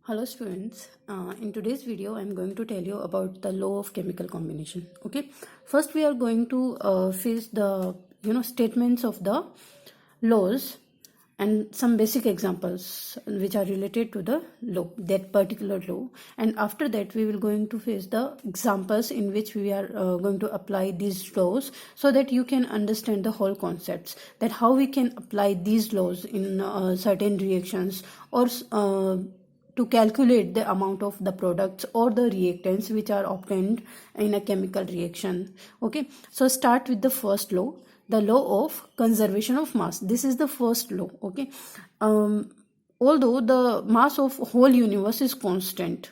Hello students, in today's video I'm going to tell you about the law of chemical combination. Okay, first we are going to face the statements of the laws and some basic examples which are related to the law, that particular law, and after that we will going to face the examples in which we are going to apply these laws so that you can understand the whole concepts, that how we can apply these laws in certain reactions or to calculate the amount of the products or the reactants which are obtained in a chemical reaction. Okay, so start with the first law, the law of conservation of mass. This is the first law. Okay, although the mass of whole universe is constant,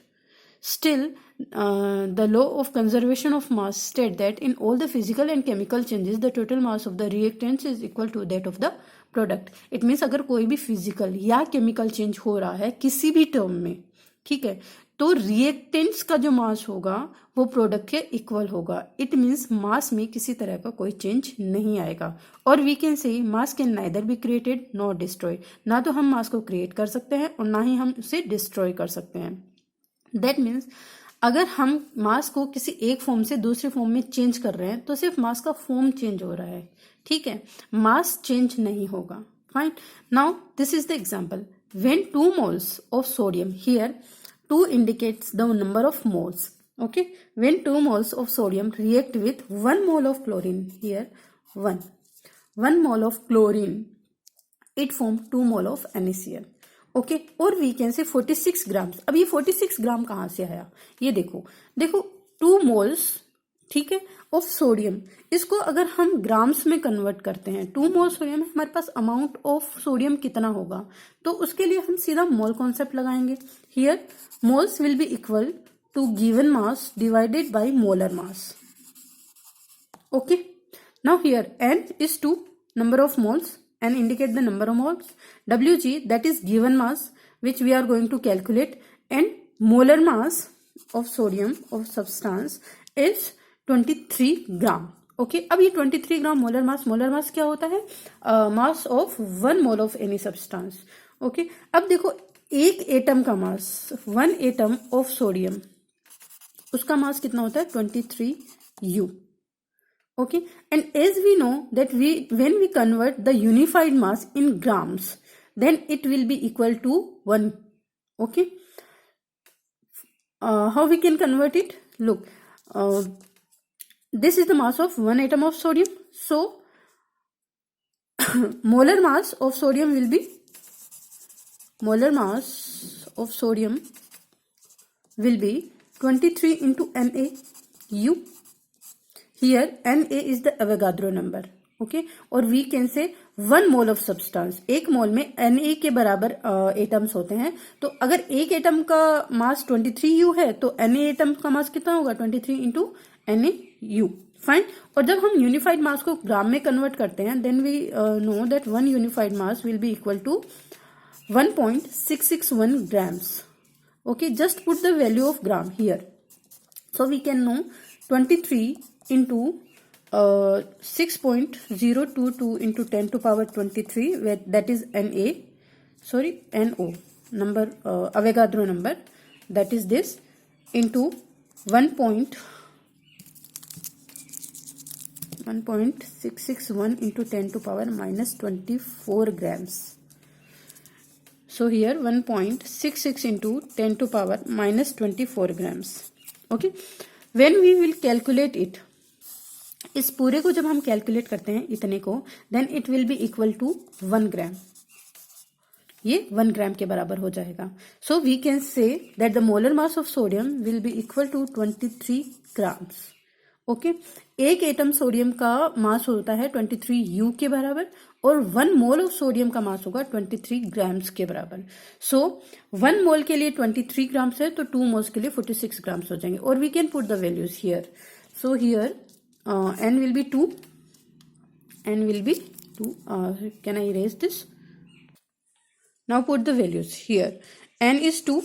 still the law of conservation of mass state that in all the physical and chemical changes the total mass of the reactants is equal to that of the product. It means अगर कोई भी physical या chemical change हो रहा है किसी भी term में, ठीक है, तो रिएक्टेंट्स का जो मास होगा वो प्रोडक्ट के इक्वल होगा. इट मीन्स मास में किसी तरह का कोई चेंज नहीं आएगा. और we can say mass can neither be created not destroy. ना तो हम मास को क्रिएट कर सकते हैं और ना ही हम उसे डिस्ट्रॉय कर सकते हैं. दैट मीन्स अगर हम मास को किसी एक फॉर्म से दूसरे फॉर्म में चेंज कर रहे हैं तो सिर्फ मास का फॉर्म चेंज हो रहा है, ठीक है, मास चेंज नहीं होगा. Fine. Now this is the example. When 2 moles of sodium, here 2 indicates the number of moles. Okay, when 2 moles of sodium react with 1 mole of chlorine, here 1 mole of chlorine, it form 2 mole of NaCl. Okay, और we can से 46 grams. अब ये 46 ग्राम कहाँ से आया, ये देखो 2 moles, ठीक है, ऑफ सोडियम. इसको अगर हम ग्राम्स में कन्वर्ट करते हैं, 2 मोल सोडियम है, हमारे पास अमाउंट ऑफ सोडियम कितना होगा, तो उसके लिए हम सीधा मोल कॉन्सेप्ट लगाएंगे. Here moles will be equal to given mass divided by molar mass. Okay, now here n is 2 number of moles and indicate the number of moles. Wg, that is given mass which we are going to calculate, and molar mass of sodium of substance is 23 gram. Okay, अब ये 23 ग्राम molar mass क्या होता है, mass of 1 mole of any substance. Okay, अब देखो एक atom का मास, 1 atom of sodium, उसका मास कितना होता है 23 U. Okay, and as we know that when we convert the unified mass in grams, then it will be equal to 1. Okay, how we can convert it? Look, this is the mass of 1 atom of sodium, so molar mass of sodium will be 23 into NaU. Here Na is the Avogadro number. Okay, और we can से 1 mole of substance, एक मोल में Na के बराबर atoms होते हैं. तो अगर एक एटम का मास 23U है तो Na एटम का मास कितना होगा 23 इंटू NaU. फाइन. और जब हम यूनिफाइड मास को ग्राम में कन्वर्ट करते हैं, then we know that 1 unified mass will be equal to 1.661 grams. Okay, just put the value of gram here. So we can know 23 into 6.022 into 10 to power 23, where that is NO number, Avogadro number, that is this, into 1.661 into 10 to power minus 24 grams. So here 1.66 into 10 to power minus 24 grams. Okay, when we will calculate it, इस पूरे को जब हम calculate करते हैं इतने को, then it will be equal to 1 gram. ये 1 ग्राम के बराबर हो जाएगा. So we can say that the molar mass of sodium will be equal to 23 grams. Okay, एक एटम सोडियम का मास होता है 23U के बराबर और 1 मोल ऑफ सोडियम का मास होगा 23 ग्राम्स के बराबर. सो 1 मोल के लिए 23 ग्राम्स है तो 2 मोल्स के लिए 46 ग्राम्स हो जाएंगे. और we can put the values here. So here n will be 2. Can I erase this? Now put the values here. N is 2.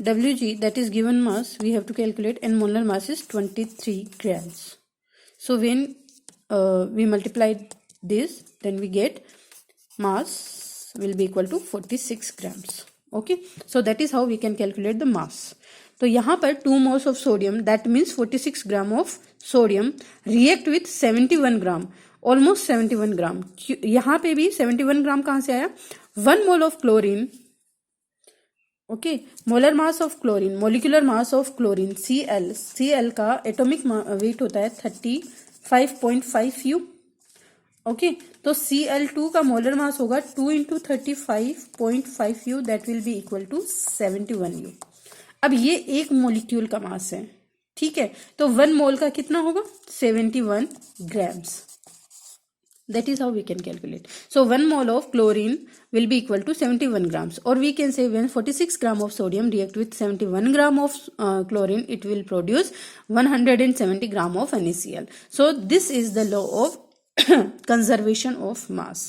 Wg, that is given mass, we have to calculate, and molar mass is 23 grams. So when we multiply this, then we get mass will be equal to 46 grams. Okay, so that is how we can calculate the mass. तो यहाँ पर 2 moles of sodium, that means 46 gram of sodium react with 71 gram, almost 71 gram. यहाँ पे भी 71 ग्राम कहाँ से आया? 1 mole of chlorine. Okay, molar mass of chlorine, molecular mass of chlorine Cl का एटॉमिक वेट होता है 35.5 U. ओके, तो Cl2 का मोलर मास होगा 2 into 35.5 U, that will be equal to 71 U. अब ये एक मोलिक्यूल का मास है, ठीक है, तो 1 मोल का कितना होगा? 71 grams. That is how we can calculate. So 1 mole of chlorine will be equal to 71 grams. Or we can say when 46 gram of sodium react with 71 gram of chlorine, it will produce 170 gram of NaCl. So this is the law of conservation of mass.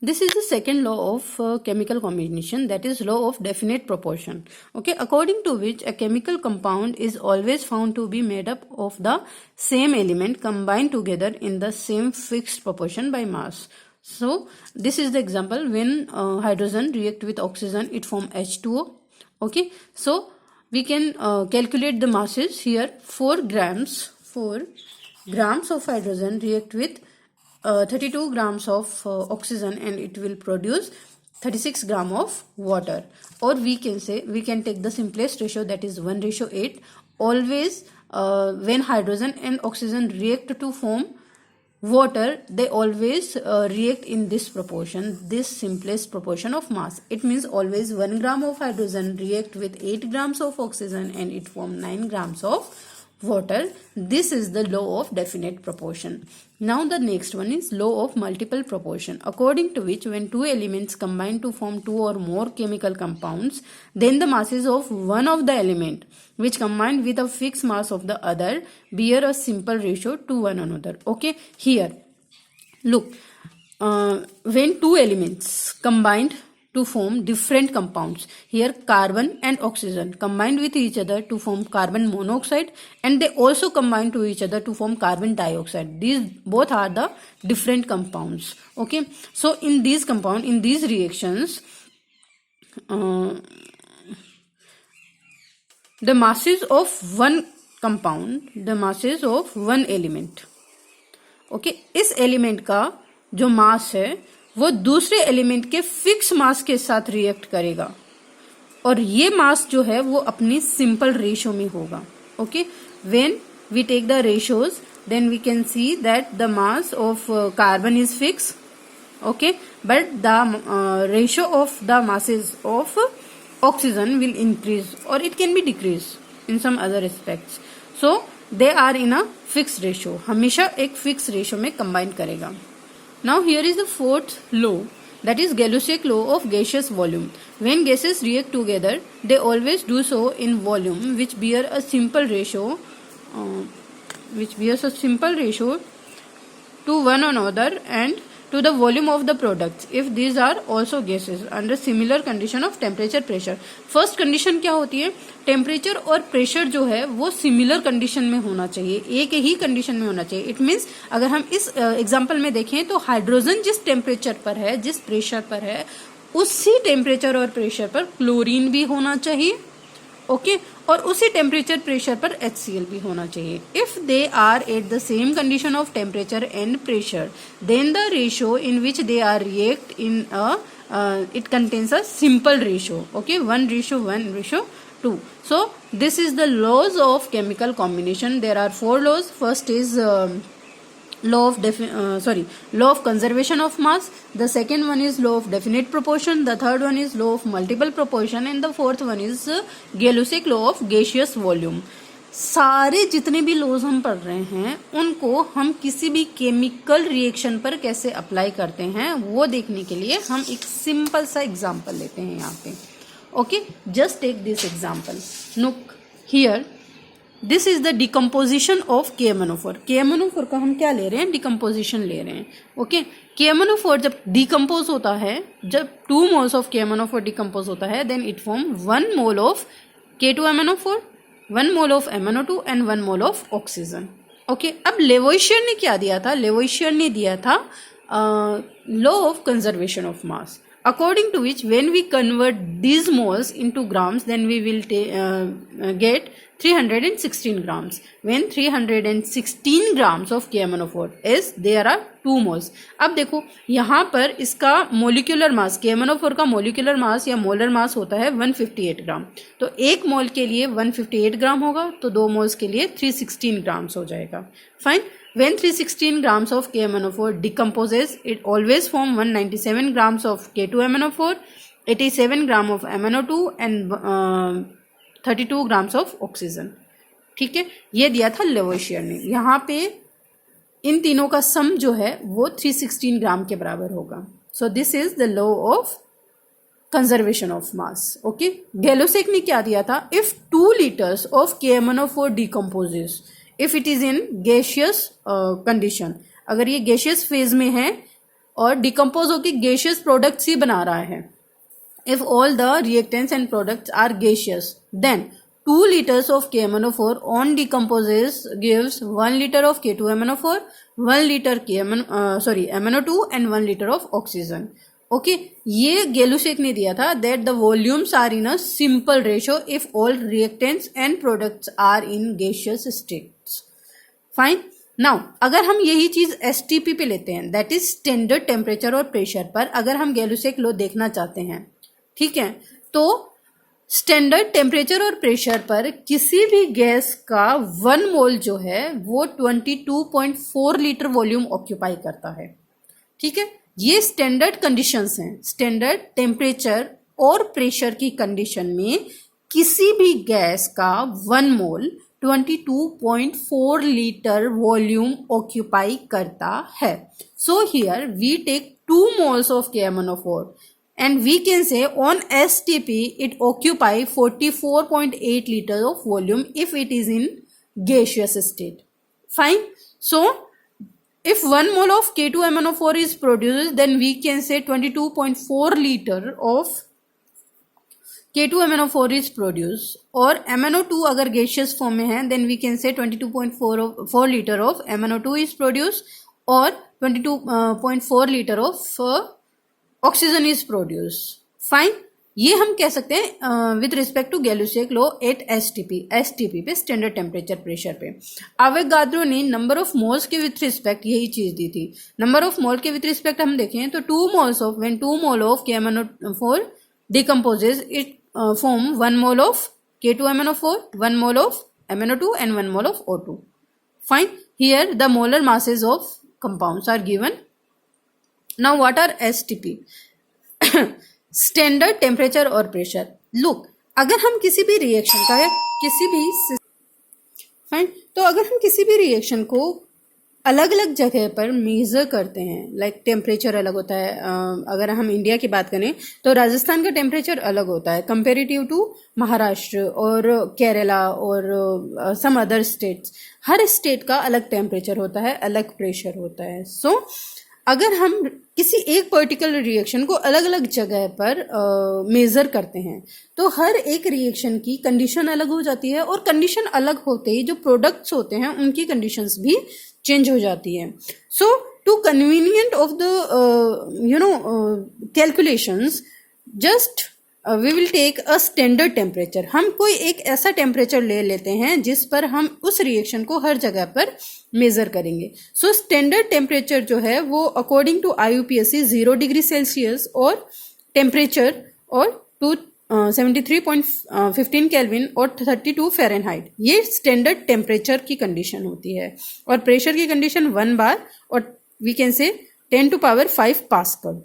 This is the second law of chemical combination, that is law of definite proportion. Okay, according to which a chemical compound is always found to be made up of the same element combined together in the same fixed proportion by mass. So this is the example when hydrogen react with oxygen, it form H2O. Okay, so we can calculate the masses here. 4 grams of hydrogen react with 32 grams of oxygen and it will produce 36 gram of water. Or we can say, we can take the simplest ratio, that is 1:8. Always when hydrogen and oxygen react to form water, they always react in this proportion, this simplest proportion of mass. It means always 1 gram of hydrogen react with 8 grams of oxygen and it form 9 grams of water. This is the law of definite proportion. Now the next one is law of multiple proportion, according to which when two elements combine to form two or more chemical compounds, then the masses of one of the element which combined with a fixed mass of the other bear a simple ratio to one another. Okay, here look, when two elements combined to form different compounds, here carbon and oxygen combined with each other to form carbon monoxide, and they also combine to each other to form carbon dioxide. These both are the different compounds. Okay, so in these compound, in these reactions, the masses of one compound, the masses of one element, okay, इस element का जो मास है वो दूसरे element के fix mass के साथ react करेगा और ये मास जो है वो अपनी सिंपल रेशियो में होगा. Okay, when we take the ratios then we can see that the mass of carbon is fix. Okay, but the ratio of the masses of oxygen will increase or it can be decrease in some other aspects. So they are in a fixed ratio, हमेशा एक fix ratio में combine करेगा. Now here is the fourth law, that is Gay-Lussac law of gaseous volume. When gases react together, they always do so in volume which bears a simple ratio to one another and to the volume of the products if these are also gases under similar condition of temperature pressure. First condition क्या होती है? Temperature और pressure जो है वो similar condition में होना चाहिए, एक ही कंडीशन में होना चाहिए. इट मीन्स अगर हम इस एग्जांपल में देखें तो हाइड्रोजन जिस टेम्परेचर पर है, जिस प्रेशर पर है, उसी टेम्परेचर और प्रेशर पर क्लोरीन भी होना चाहिए. ओके, और उसी टेम्परेचर प्रेशर पर HCl भी होना चाहिए. If they are at the same condition of temperature and pressure, then the ratio in which they are react in it contains a simple ratio. Okay, 1:2. So this is the laws of chemical combination. There are 4 laws. First is law of conservation of mass. The second one is law of definite proportion. The third one is law of multiple proportion, and the fourth one is Gay-Lussac law of gaseous volume. सारे जितने भी laws हम पढ़ रहे हैं उनको हम किसी भी केमिकल रिएक्शन पर कैसे अप्लाई करते हैं वो देखने के लिए हम एक सिंपल सा एग्जांपल लेते हैं यहाँ पे. Okay, just take this example. Look here, this is the decomposition of KMnO4. KMnO4 का हम क्या ले रहे हैं? डिकम्पोजिशन ले रहे हैं. ओके, KMnO4 जब डिकम्पोज होता है, जब 2 moles ऑफ KMnO4 डिकम्पोज होता है, then it form 1 mole of K2MnO4, 1 mole of MnO2 and 1 mole of oxygen. Okay, अब लेवोइशियर ने क्या दिया था? लेवोइशियर ने दिया था law of conservation of mass. according to which when we convert these moles into grams, then we will get 316 grams. When 316 grams of KMnO4 is, there are 2 moles. अब देखो यहाँ पर इसका मोलिकुलर मास, KMnO4 का molecular mass या molar mass होता है 158 ग्राम. तो एक मोल के लिए 158 ग्राम होगा, तो 2 मोल्स के लिए 316 ग्राम्स हो जाएगा. Fine. When 316 grams of KMnO4 decomposes, it always form 197 grams of K2MnO4, 87 gram of MnO2 and 32 grams of oxygen. ठीक है, ये दिया था लेवोशियर ने. यहाँ पे इन तीनों का सम जो है वो 316 ग्राम के बराबर होगा. So this is the law of conservation of mass. Okay, Gay Lussac ने क्या दिया था? If 2 liters of KMnO4 decomposes, if it is in gaseous condition, अगर ये गैशियस फेज में है और डिकम्पोज होकर गैशियस प्रोडक्ट्स ही बना रहा है, if all the reactants and products are gaseous, then 2 liters of KMnO4 on decomposes gives 1 liter of K2MnO4, 1 liter MnO2 and 1 liter of oxygen. Okay, ये गैलोसेक ने दिया था that the volumes are in a simple ratio if all reactants and products are in gaseous states. Fine. Now अगर हम यही चीज STP पे लेते हैं, दैट इज स्टैंडर्ड टेम्परेचर और प्रेशर पर अगर हम गैलोसेक लॉ देखना चाहते हैं, ठीक है, तो स्टैंडर्ड टेम्परेचर और प्रेशर पर किसी भी गैस का 1 मोल जो है वो 22.4 लीटर वॉल्यूम ऑक्यूपाई करता है. ठीक है, ये स्टैंडर्ड कंडीशंस हैं. स्टैंडर्ड टेम्परेचर और प्रेशर की कंडीशन में किसी भी गैस का 1 मोल 22.4 लीटर वॉल्यूम ऑक्यूपाई करता है. So here we take 2 moles of KMnO4 and we can say on STP it occupy 44.8 liters of volume if it is in gaseous state. Fine. So if 1 mole of K2MnO4 is produced, then we can say 22.4 liter of K2MnO4 is produced. और MnO2 अगर gaseous form में है, then we can say 22.4 liter of MnO2 is produced और 22.4 liter of oxygen is produced. Fine. ये हम कह सकते हैं with respect to Gay Lussac law at STP पे, स्टैंडर्ड टेम्परेचर प्रेशर पे. अवोगाद्रो ने नंबर ऑफ मोल्स के विथ रिस्पेक्ट यही चीज दी थी. नंबर ऑफ मोल के विथ रिस्पेक्ट हम देखें तो 2 moles of when 2 mole of KMnO4 decomposes it form 1 mole of K2MnO4, 1 mole of MnO2 and 1 mole of O2. Fine. Here the molar masses of compounds are given. Now what are STP? Standard temperature और pressure. Look, अगर हम किसी भी reaction का fine, तो अगर हम किसी भी रिएक्शन को अलग अलग जगह पर मेजर करते हैं, लाइक टेम्परेचर अलग होता है. अगर हम इंडिया की बात करें तो राजस्थान का टेम्परेचर अलग होता है कंपेरेटिव टू महाराष्ट्र और केरला और सम अदर स्टेट्स. हर स्टेट का अलग टेम्परेचर होता है, अलग प्रेशर होता है. सो अगर हम किसी एक पर्टिकुलर रिएक्शन को अलग अलग जगह पर मेजर करते हैं तो हर एक रिएक्शन की कंडीशन अलग हो जाती है और कंडीशन अलग होते ही जो प्रोडक्ट्स होते हैं उनकी कंडीशंस भी चेंज हो जाती है. So to convenient of the calculations just we will take a standard temperature. हम कोई एक ऐसा टेम्परेचर ले लेते हैं जिस पर हम उस रिएक्शन को हर जगह पर मेजर करेंगे. सो स्टैंडर्ड टेम्परेचर जो है वो according to IUPAC 0 degree Celsius और टेम्परेचर और 73.15 केल्विन और 32 फ़ारेनहाइट, ये स्टैंडर्ड टेम्परेचर की कंडीशन होती है. और प्रेशर की कंडीशन 1 bar और वी कैन से 10⁵ पास्कल,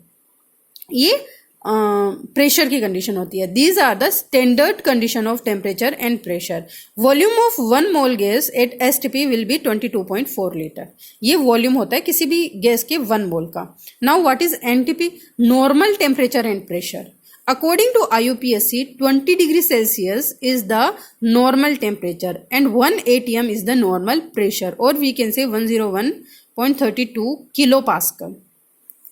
ये प्रेशर की कंडीशन होती है. These are the standard condition of temperature and pressure. Volume of 1 mole gas at STP will be 22.4 litre. ये वॉल्यूम होता है किसी भी गैस के 1 मोल का. Now what is NTP? Normal temperature and pressure. According to IUPAC, 20 degree Celsius is the normal temperature and 1 atm is the normal pressure, or we can say 101.32 kilopascal.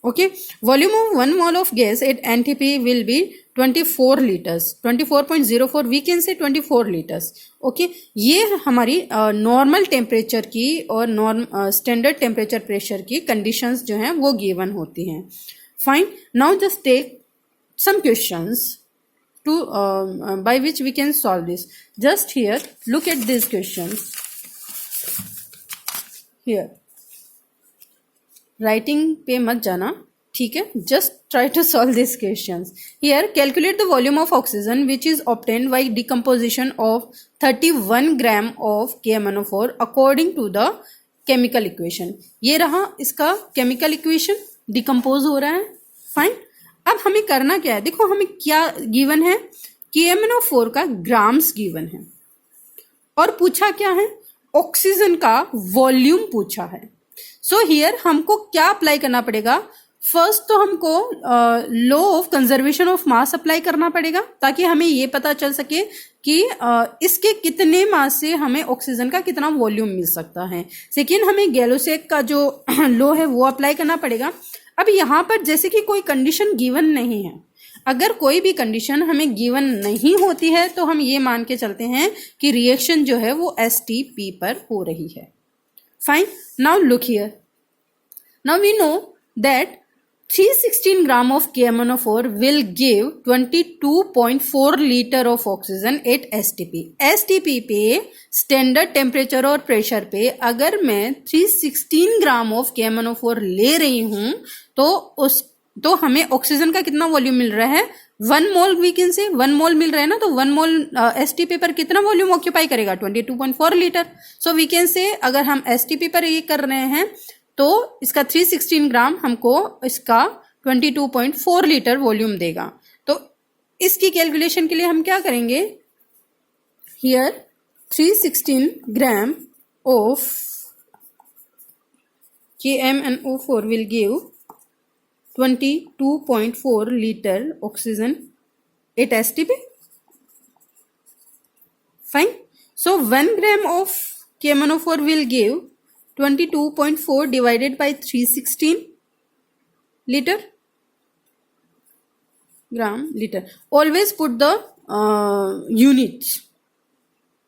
Okay, volume of 1 mole of gas at NTP will be 24 liters, 24.04, we can say 24 liters. Okay, ये हमारी normal temperature की और standard temperature pressure की conditions जो हैं वो given होती हैं. Fine. Now just take some questions to by which we can solve this. Just here, look at these questions. Here, writing पे मत जाना, ठीक है? Just try to solve these questions. Here, calculate the volume of oxygen which is obtained by decomposition of 31 gram of KMnO4 according to the chemical equation. ये रहा इसका chemical equation, decompose हो रहा है. फाइन. अब हमें करना क्या है? देखो हमें क्या गिवन है, KMnO4 का ग्राम्स गिवन है और पूछा क्या है, ऑक्सीजन का वॉल्यूम पूछा है. सो हियर हमको क्या अप्लाई करना पड़ेगा? फर्स्ट तो हमको law of conservation of mass apply करना पड़ेगा ताकि हमें ये पता चल सके कि इसके कितने मास से हमें ऑक्सीजन का कितना वॉल्यूम मिल सकता है. सेकेंड, हमें गैलोसेक का जो लॉ है वो अप्लाई करना पड़ेगा. अब यहाँ पर जैसे कि कोई कंडीशन गिवन नहीं है, अगर कोई भी कंडीशन हमें गिवन नहीं होती है तो हम ये मान के चलते हैं कि रिएक्शन जो है वो STP पर हो रही है. Fine. Now look here. Now we know that 316 gram of KMnO4 will give 22.4 liter of oxygen at STP. STP पे स्टैंडर्ड टेम्परेचर और प्रेशर पे अगर मैं 316 ग्राम ऑफ KMnO4 ले रही हूं तो हमें ऑक्सीजन का कितना वॉल्यूम मिल रहा है? 1 मोल. वी कैन से 1 मोल मिल रहा है ना, तो 1 मोल STP पर कितना वॉल्यूम ऑक्यूपाई करेगा? 22.4 लीटर. सो वी कैन से अगर हम STP पर ये कर रहे हैं तो इसका 316 ग्राम हमको इसका 22.4 लीटर वॉल्यूम देगा. तो इसकी कैलकुलेशन के लिए हम क्या करेंगे? Here 316 gram of KMnO4 will give 22.4 liter oxygen at STP. Fine. So 1 gram of KMnO4 will give 22.4 divided by 316 liter gram liter. Always put the units.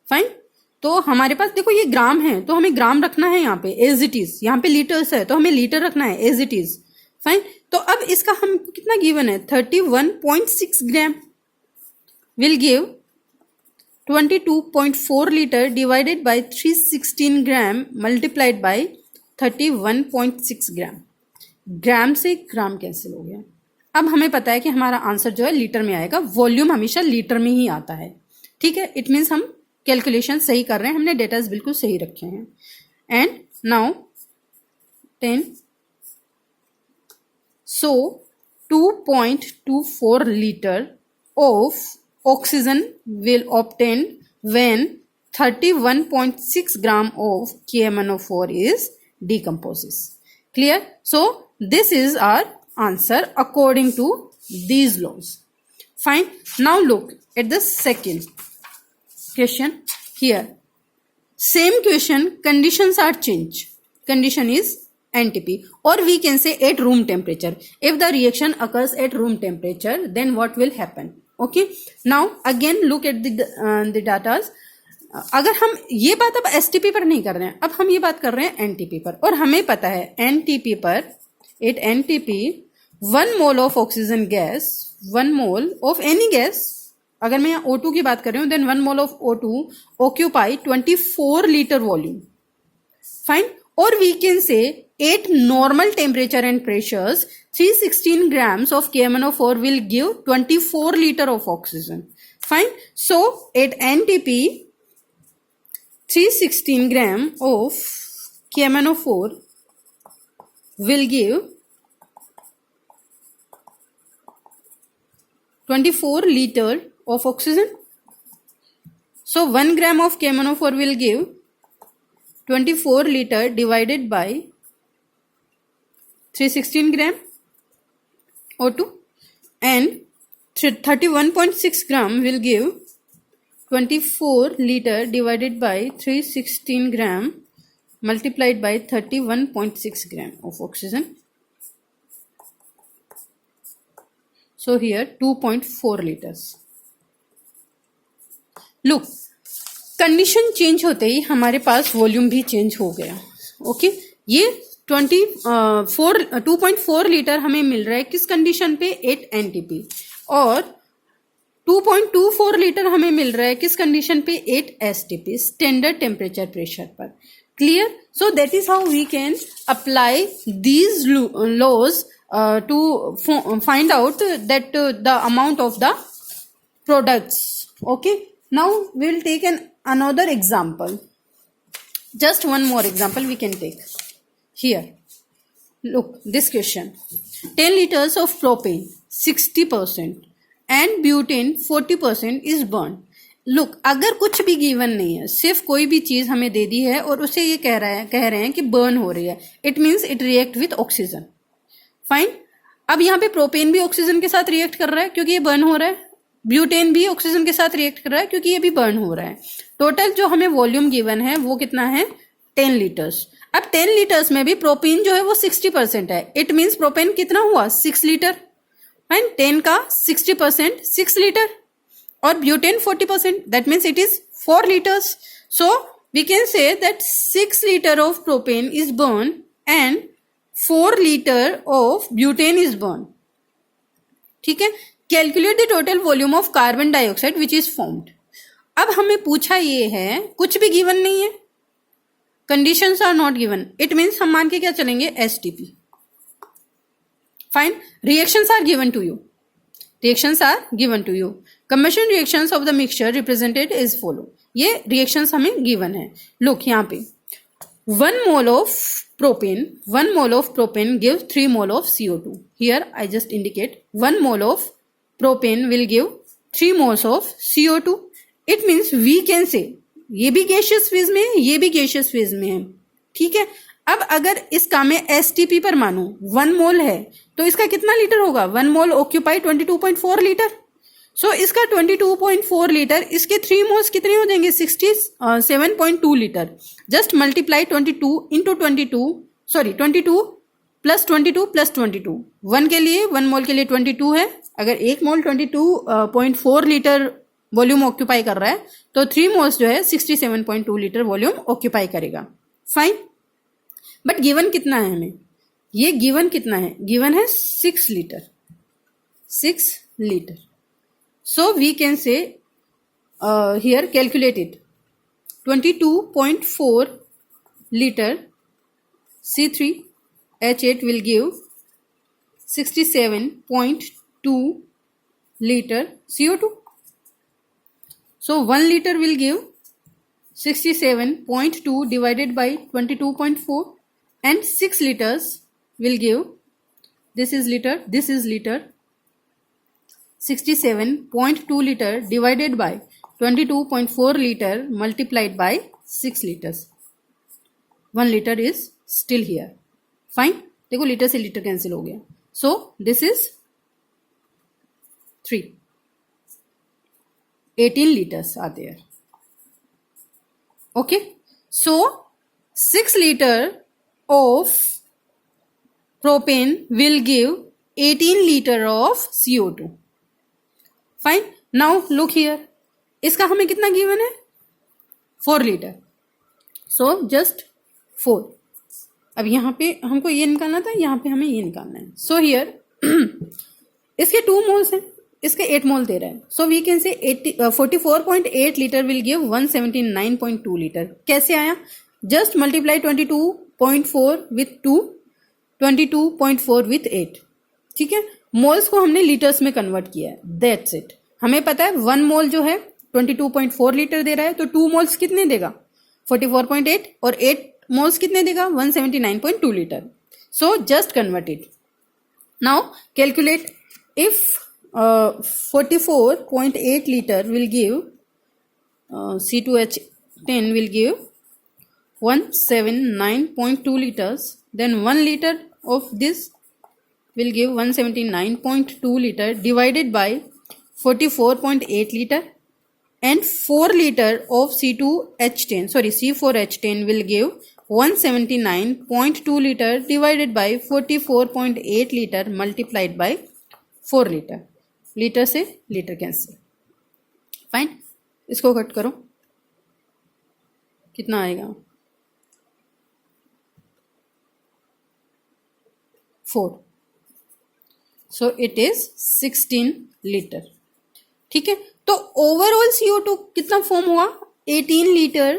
Fine. तो हमारे पास देखो ये ग्राम है तो हमें ग्राम रखना है यहाँ पे एज इट इज. यहाँ पे लीटर्स है तो हमें लीटर रखना है एज इट इज. फाइन. तो अब इसका हम कितना गिवन है? 31.6 ग्राम will give 22.4 liter divided by 316 gram multiplied by 31.6 gram. ग्राम से ग्राम कैंसिल हो गया. अब हमें पता है कि हमारा आंसर जो है लीटर में आएगा. वॉल्यूम हमेशा लीटर में ही आता है. ठीक है. इट मीन्स हम कैलकुलेशन सही कर रहे हैं, हमने डेटाज बिल्कुल सही रखे हैं. And now 10. So 2.24 liter of oxygen will obtain when 31.6 gram of KMnO4 is decomposes. Clear? So this is our answer according to these laws. Fine. Now look at the second question here. Same question, conditions are changed. Condition is NTP, or we can say at room temperature. If the reaction occurs at room temperature, then what will happen? Okay. Now again look at the data. अगर हम ये बात अब STP पर नहीं कर रहे हैं, अब हम ये बात कर रहे हैं NTP पर, और हमें पता है NTP पर at NTP 1 mole of oxygen gas, 1 mole of any gas, अगर मैं यहाँ O2 की बात कर रही हूँ, then 1 mole of O2 occupy 24 liter volume. Fine. Or we can say at normal temperature and pressures 316 grams of KMnO4 will give 24 liter of oxygen. Fine. So at NTP 316 gram of KMnO4 will give 24 liter of oxygen. So 1 gram of KMnO4 will give 24 liter divided by 316 gram O2, and 31.6 gram will give 24 liter divided by 316 gram multiplied by 31.6 gram of oxygen. So here 2.4 liters. Look, condition change होते ही हमारे पास volume भी change हो गया. Okay. ये 2.4 litre हमें मिल रहा है किस कंडीशन पे? At NTP. और 2.24 लीटर हमें मिल रहा है किस कंडीशन पे, 8 STP स्टैंडर्ड टेम्परेचर प्रेशर पर। Clear? So that is how we can apply these laws to find out that the amount of the products. Okay, now we will take another example. Just one more example we can take here. Look, this question: 10 liters of propane 60% and butane 40% is burned. Look, अगर कुछ भी given नहीं है, सिर्फ कोई भी चीज हमें दे दी है और उसे ये कह रहे हैं कि बर्न हो रही है, it means it react with oxygen. Fine. अब यहाँ पे प्रोपेन भी ऑक्सीजन के साथ रिएक्ट कर रहा है क्योंकि ये बर्न हो रहा है, ब्यूटेन भी ऑक्सीजन के साथ रिएक्ट कर रहा है क्योंकि ये भी बर्न हो रहा है। टोटल जो हमें वॉल्यूम गिवन है वो कितना है, 10 लीटर्स। अब 10 लीटर्स में भी प्रोपेन जो है वो 60% है, इट मीन्स प्रोपेन कितना हुआ, 6 लीटर। फाइन, 10 का 60% 6 लीटर, और butane 40%, that means it is 4 litres. So we can say that 6 litre of propane is burn and 4 litre of butane is burn. ठीक है। Calculate the total volume of carbon dioxide which is formed. अब हमें पूछा ये है, कुछ भी given नहीं है, conditions are not given, it means हम मान के क्या चलेंगे, STP. Fine. Reactions are given to you, reactions are given to you. Combustion reactions of the mixture represented is follow. ये रिएक्शंस हमें गिवन है। लुक, यहाँ पे 1 mole of propane gives 3 mole of CO2. Here I just indicate 1 mole of propane will give 3 moles of CO2. It means we can say ये भी gaseous phase में है, ये भी गैसियस फेज में है। ठीक है। अब अगर इसका मैं एसटीपी पर मानू 1 मोल है तो इसका कितना लीटर होगा, 1 मोल ऑक्यूपाई 22.4 लीटर। सो इसका 22.4 लीटर, इसके 3 मोल्स कितने हो जाएंगे, 67.2 litre. Just multiply 22 into 22 plus 22 1 के लिए, 1 मोल के लिए 22 है। अगर 1 मोल 22.4 लीटर वॉल्यूम ऑक्यूपाई कर रहा है तो 3 मोल्स जो है 67.2 लीटर वॉल्यूम ऑक्यूपाई करेगा। फाइन। बट गिवन कितना है हमें, ये गिवन कितना है, गिवन है 6 litre, 6 litre. So we can say here calculate it, 22.4 liter C3H8 will give 67.2 liter CO2. So 1 liter will give 67.2 divided by 22.4 and 6 liters will give, this is liter, 67.2 liter divided by 22.4 liter multiplied by 6 liters. 1 liter is still here. Fine. देखो litre से litre cancel हो गया. So this is 3. 18 liters are there. Okay. So 6 liter of propane will give 18 liter of CO2. Fine. Now look here, इसका हमें कितना given है, 4 litre. So just 4। अब यहाँ पे हमको ये निकालना था, यहाँ पे हमें ये निकालना है। सो हियर इसके 2 मोल्स हैं, इसके 8 मोल दे रहा है। सो वी कैन से 44.8 लीटर विल गिव 179.2 लीटर। कैसे आया, जस्ट मल्टीप्लाई 22.4 विथ 2, 22.4 विथ 8। ठीक है। मोल्स को हमने लीटर्स में कन्वर्ट किया है, दैट्स इट। हमें पता है 1 मोल जो है 22.4 लीटर दे रहा है, तो 2 मोल्स कितने देगा, 44.8, और 8 मोल्स कितने देगा, 179.2 litre. So just convert it. Now calculate, if 44.8 litre will give C2H10 will give 179.2 liters, then 1 liter of this will give 179.2 liter divided by 44.8 liter, and 4 liter of C4H10 will give 179.2 liter divided by 44.8 liter multiplied by 4 liter. Litre से litre cancel. Fine. इसको cut करो, कितना आएगा, 4। So it is 16 litre. ठीक है, तो overall CO2 कितना form हुआ? 18 litre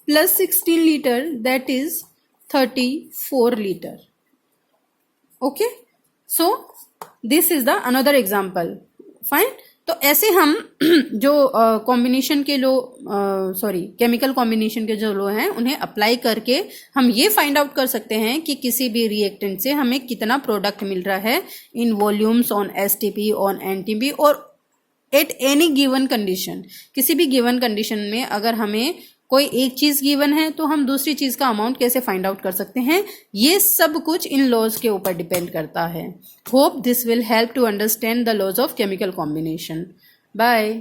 plus 16 litre, that is 34 litre. Okay, so this is the another example. Fine. तो ऐसे हम जो कॉम्बिनेशन के लो केमिकल कॉम्बिनेशन के जो लो हैं उन्हें अप्लाई करके हम ये फाइंड आउट कर सकते हैं कि किसी भी रिएक्टेंट से हमें कितना प्रोडक्ट मिल रहा है in volumes on STP on NTP और एट एनी गिवन कंडीशन। किसी भी गिवन कंडीशन में अगर हमें कोई एक चीज गिवन है तो हम दूसरी चीज का अमाउंट कैसे फाइंड आउट कर सकते हैं, ये सब कुछ इन लॉज के ऊपर डिपेंड करता है। Hope this will help to understand the laws of chemical combination. Bye.